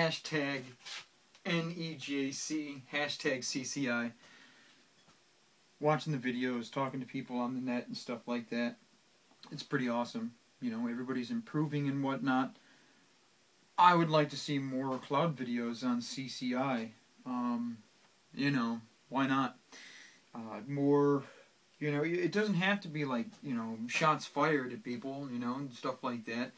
hashtag NEJC, hashtag CCI. Watching the videos, talking to people on the net and stuff like that. It's pretty awesome. You know, everybody's improving and whatnot. I would like to see more cloud videos on CCI. You know, why not? More, you know, it doesn't have to be like, you know, shots fired at people, you know, and stuff like that.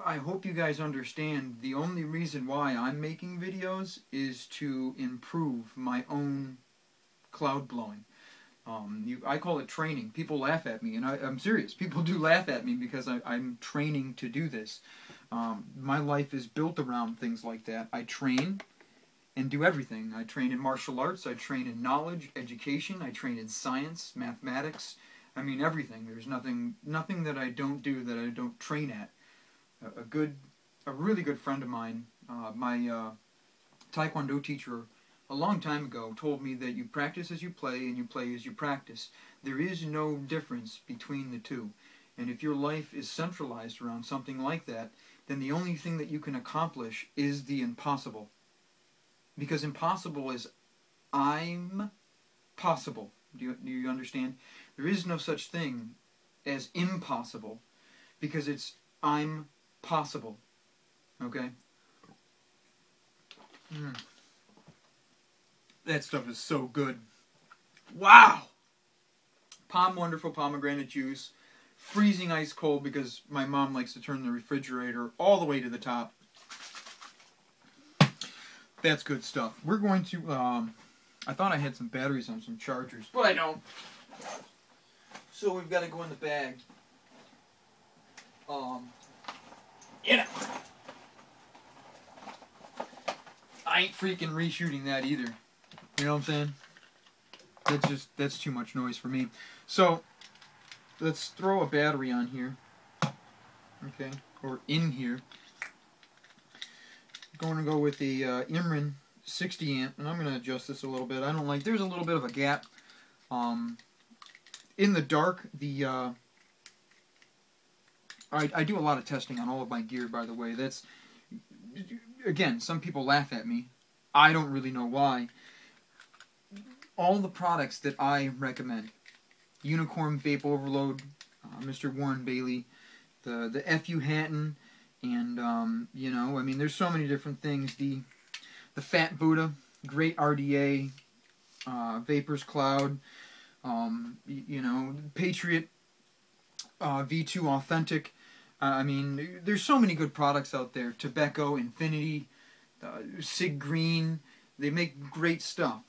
I hope you guys understand the only reason why I'm making videos is to improve my own cloud blowing. I call it training. People laugh at me, and I'm serious. People do laugh at me because I'm training to do this. My life is built around things like that. I train and do everything. I train in martial arts. I train in knowledge, education. I train in science, mathematics. I mean, everything. There's nothing that I don't do that I don't train at. A really good friend of mine, my Taekwondo teacher, a long time ago told me that you practice as you play and you play as you practice. There is no difference between the two. And if your life is centralized around something like that, then the only thing that you can accomplish is the impossible. Because impossible is I'm possible. Do you understand? There is no such thing as impossible because it's I'm possible. Okay? That stuff is so good. Wow! Wonderful pomegranate juice. Freezing ice cold because my mom likes to turn the refrigerator all the way to the top. That's good stuff. We're going to, I thought I had some batteries on some chargers, but I don't. So we've got to go in the bag. You know. I ain't freaking reshooting that either. You know what I'm saying? That's too much noise for me. So, let's throw a battery on here. Okay, or in here. Going to go with the Imren 60 amp, and I'm going to adjust this a little bit. There's a little bit of a gap. In the dark, I do a lot of testing on all of my gear, by the way. That's, again, some people laugh at me. I don't really know why. All the products that I recommend, Unicorn Vape Overload, Mr. Warren Bailey, the FU Hatton, and, you know, I mean, there's so many different things. The Fat Budda, great RDA, Vapors Cloud, you know, Patriot V2 Authentic. I mean, there's so many good products out there. Tobacco, Infinity, Sig Green. They make great stuff.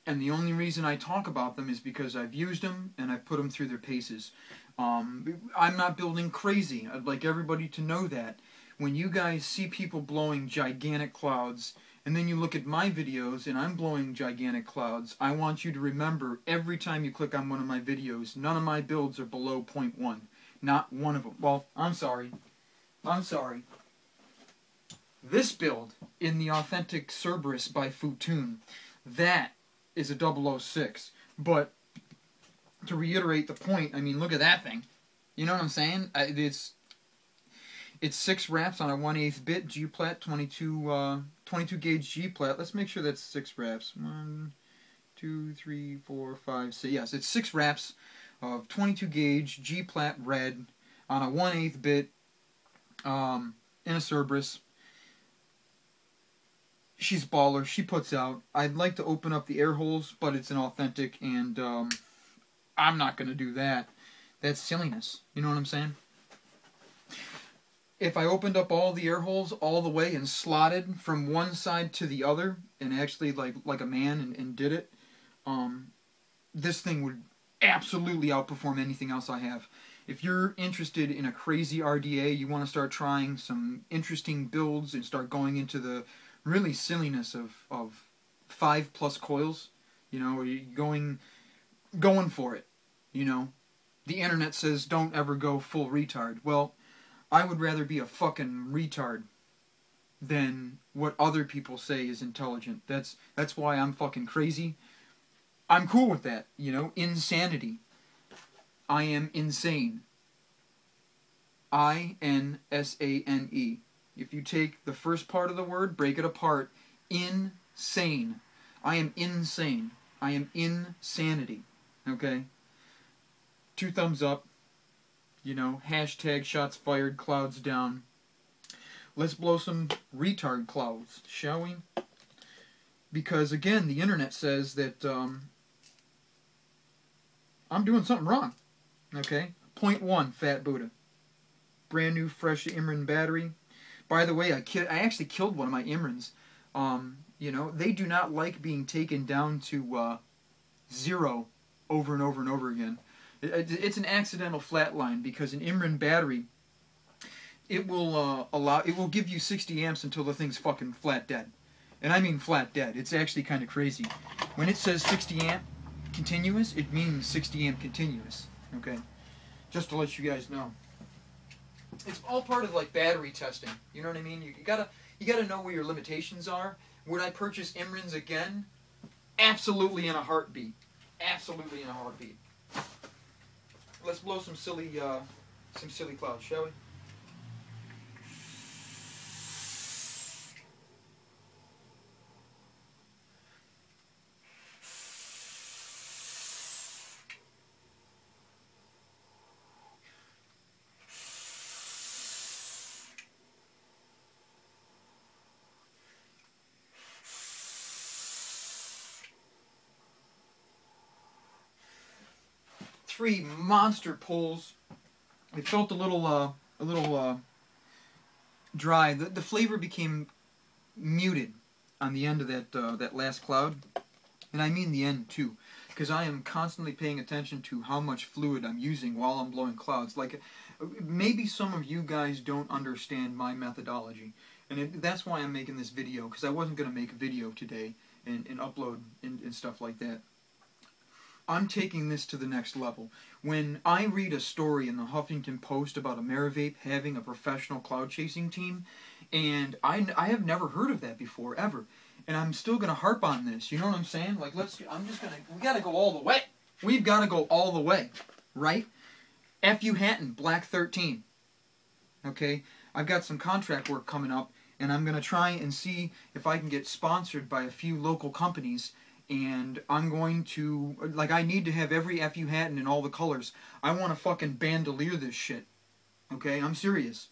And the only reason I talk about them is because I've used them and I've put them through their paces. I'm not building crazy. I'd like everybody to know that. When you guys see people blowing gigantic clouds, and then you look at my videos and I'm blowing gigantic clouds, I want you to remember every time you click on one of my videos, none of my builds are below 0.1. Not one of them. Well, I'm sorry. This build in the Authentic Cerberus by Futun, that is a 006. But to reiterate the point, I mean, look at that thing. You know what I'm saying? It's 6 wraps on a 1/8 bit G-plat, 22 gauge G-plat. Let's make sure that's 6 wraps. 1, 2, 3, 4, 5, 6. Yes, it's 6 wraps of 22 gauge G-plat red on a 1/8 bit in a Cerberus. She's baller. She puts out. I'd like to open up the air holes, but it's an authentic, and I'm not going to do that. That's silliness. You know what I'm saying? If I opened up all the air holes all the way and slotted from one side to the other, and actually like a man and did it, this thing would absolutely outperform anything else I have. If you're interested in a crazy RDA, you want to start trying some interesting builds and start going into the really silliness of 5+ coils, you know, or you going for it, you know. The internet says don't ever go full retard. Well, I would rather be a fucking retard than what other people say is intelligent. That's why I'm fucking crazy. I'm cool with that, you know, insanity. I am insane. INSANE. If you take the first part of the word, break it apart, insane. I am insane. I am insanity. Okay? 2 thumbs up. You know, hashtag shots fired, clouds down. Let's blow some retard clouds, shall we? Because, again, the internet says that I'm doing something wrong. Okay? Point 1, Fat Buddha. Brand new, fresh imren battery. By the way, I actually killed one of my imrens. You know, they do not like being taken down to 0 over and over and over again. It's an accidental flatline because an imren battery, it will give you 60 amps until the thing's fucking flat dead. And I mean flat dead. It's actually kind of crazy. When it says 60 amp continuous, it means 60 amp continuous. Okay? Just to let you guys know. It's all part of like battery testing. You know what I mean? You gotta know where your limitations are. Would I purchase imrens again? Absolutely in a heartbeat. Absolutely in a heartbeat. Let's blow some silly clouds, shall we? Three monster pulls. It felt a little dry. The flavor became muted on the end of that last cloud, and I mean the end too, because I am constantly paying attention to how much fluid I'm using while I'm blowing clouds. Like, maybe some of you guys don't understand my methodology, and that's why I'm making this video, because I wasn't going to make a video today and upload and stuff like that. I'm taking this to the next level. When I read a story in the Huffington Post about AmeriVape having a professional cloud chasing team, and I have never heard of that before, ever. And I'm still going to harp on this. You know what I'm saying? Like, we got to go all the way. We've got to go all the way. Right? F.U. Hatton, Black 13. Okay? I've got some contract work coming up, and I'm going to try and see if I can get sponsored by a few local companies. And I'm going to, like, I need to have every F.U. Hatton in all the colors. I want to fucking bandolier this shit. Okay? I'm serious.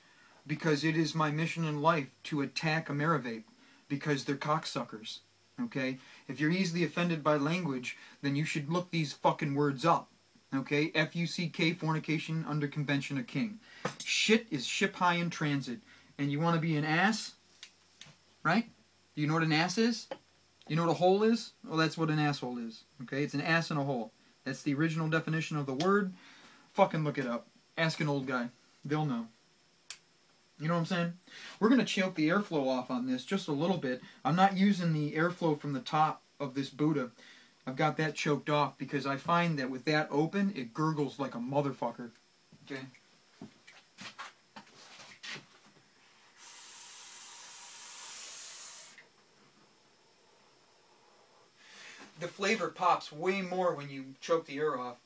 Because it is my mission in life to attack AmeriVape. Because they're cocksuckers. Okay? If you're easily offended by language, then you should look these fucking words up. Okay? F-U-C-K, fornication, under convention of king. Shit is ship high in transit. And you want to be an ass? Right? Do you know what an ass is? You know what a hole is? Well, that's what an asshole is. Okay? It's an ass in a hole. That's the original definition of the word. Fucking look it up. Ask an old guy. They'll know. You know what I'm saying? We're going to choke the airflow off on this just a little bit. I'm not using the airflow from the top of this Budda. I've got that choked off because I find that with that open, it gurgles like a motherfucker. Okay? The flavor pops way more when you choke the air off.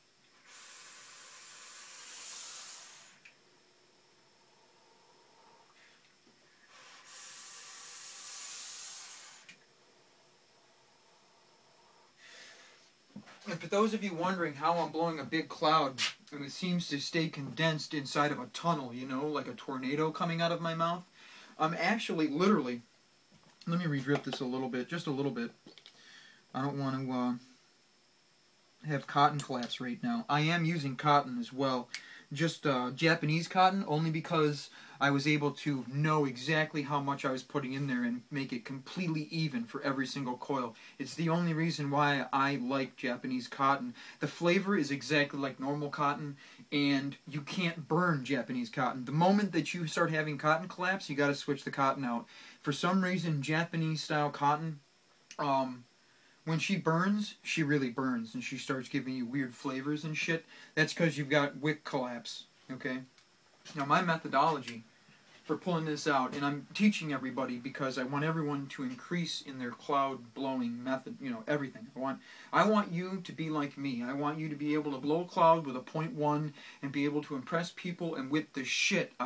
And for those of you wondering how I'm blowing a big cloud, and it seems to stay condensed inside of a tunnel, you know, like a tornado coming out of my mouth, I'm actually literally, let me re-drip this a little bit, just a little bit. I don't want to have cotton collapse right now. I am using cotton as well. Just Japanese cotton, only because I was able to know exactly how much I was putting in there and make it completely even for every single coil. It's the only reason why I like Japanese cotton. The flavor is exactly like normal cotton, and you can't burn Japanese cotton. The moment that you start having cotton collapse, you got to switch the cotton out. For some reason, Japanese-style cotton, when she burns, she really burns, and she starts giving you weird flavors and shit. That's because you've got wick collapse, okay? Now, my methodology for pulling this out, and I'm teaching everybody because I want everyone to increase in their cloud blowing method, you know, everything. I want you to be like me. I want you to be able to blow a cloud with a .1 and be able to impress people and whip the shit out